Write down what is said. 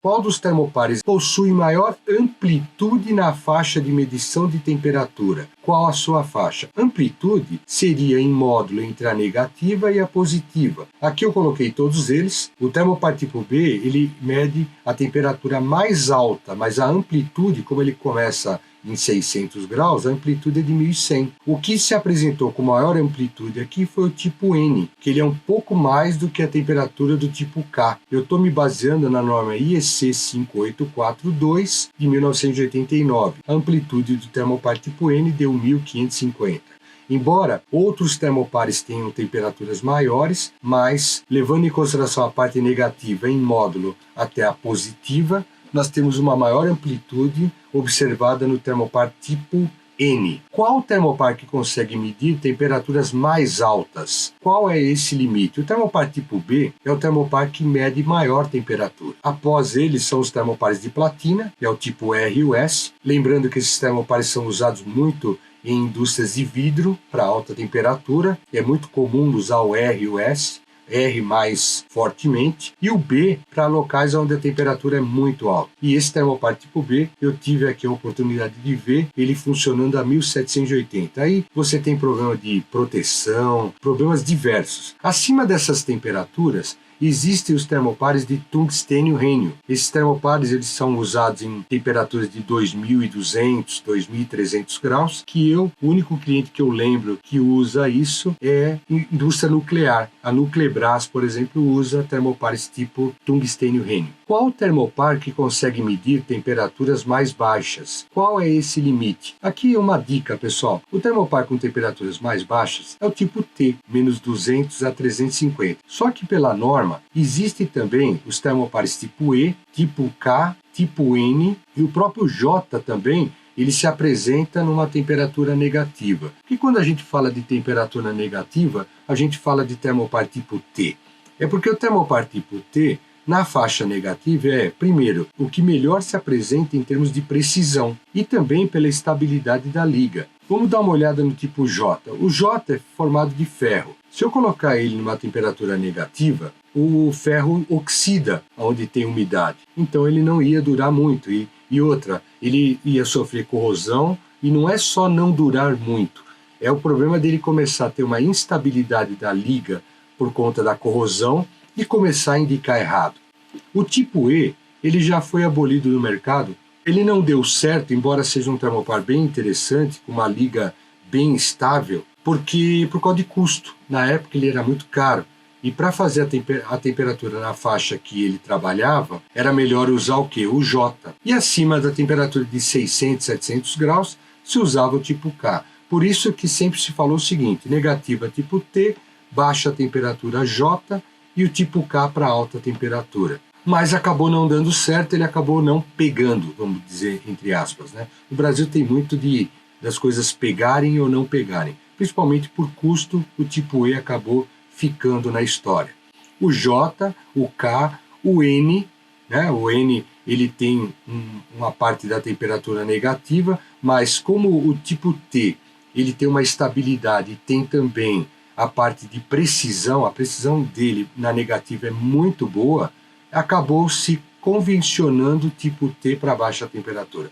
Qual dos termopares possui maior amplitude na faixa de medição de temperatura? Qual a sua faixa? Amplitude seria em módulo entre a negativa e a positiva. Aqui eu coloquei todos eles. O termopar tipo B, ele mede a temperatura mais alta, mas a amplitude, como ele começa em 600 graus, a amplitude é de 1100. O que se apresentou com maior amplitude aqui foi o tipo N, que ele é um pouco mais do que a temperatura do tipo K. Eu estou me baseando na norma IEC 5842 de 1989. A amplitude do termopar tipo N deu 1550. Embora outros termopares tenham temperaturas maiores, mas levando em consideração a parte negativa em módulo até a positiva, nós temos uma maior amplitude observada no termopar tipo N. Qual termopar que consegue medir temperaturas mais altas? Qual é esse limite? O termopar tipo B é o termopar que mede maior temperatura. Após ele são os termopares de platina, que é o tipo R e o S. Lembrando que esses termopares são usados muito em indústrias de vidro para alta temperatura. É muito comum usar o R e o S. R mais fortemente, e o B para locais onde a temperatura é muito alta. E esse termopar tipo B, eu tive aqui a oportunidade de ver ele funcionando a 1780. Aí você tem problema de proteção, problemas diversos. Acima dessas temperaturas, existem os termopares de tungstênio-rênio. Esses termopares eles são usados em temperaturas de 2.200, 2.300 graus, o único cliente que eu lembro que usa isso é indústria nuclear. A Nuclebras, por exemplo, usa termopares tipo tungstênio-rênio. Qual termopar que consegue medir temperaturas mais baixas? Qual é esse limite? Aqui é uma dica, pessoal. O termopar com temperaturas mais baixas é o tipo T, menos 200 a 350. Só que pela norma, existem também os termopares tipo E, tipo K, tipo N e o próprio J também, ele se apresenta numa temperatura negativa. E quando a gente fala de temperatura negativa, a gente fala de termopar tipo T. É porque o termopar tipo T, na faixa negativa, é, primeiro, o que melhor se apresenta em termos de precisão e também pela estabilidade da liga. Vamos dar uma olhada no tipo J. O J é formado de ferro. Se eu colocar ele numa temperatura negativa, o ferro oxida onde tem umidade. Então ele não ia durar muito. E outra, ele ia sofrer corrosão e não é só não durar muito. É o problema dele começar a ter uma instabilidade da liga por conta da corrosão e começar a indicar errado. O tipo E, ele já foi abolido no mercado. Ele não deu certo, embora seja um termopar bem interessante, com uma liga bem estável, por causa de custo. Na época ele era muito caro. E para fazer a temperatura na faixa que ele trabalhava, era melhor usar o quê? O J. E acima da temperatura de 600, 700 graus, se usava o tipo K. Por isso que sempre se falou o seguinte: negativa tipo T, baixa temperatura J e o tipo K para alta temperatura. Mas acabou não dando certo, ele acabou não pegando, vamos dizer, entre aspas, né? No Brasil tem muito das coisas pegarem ou não pegarem. Principalmente por custo, o tipo E acabou ficando na história. O J, o K, o N, né? O N ele tem uma parte da temperatura negativa, mas como o tipo T ele tem uma estabilidade e tem também a parte de precisão, a precisão dele na negativa é muito boa, acabou se convencionando o tipo T para baixa temperatura.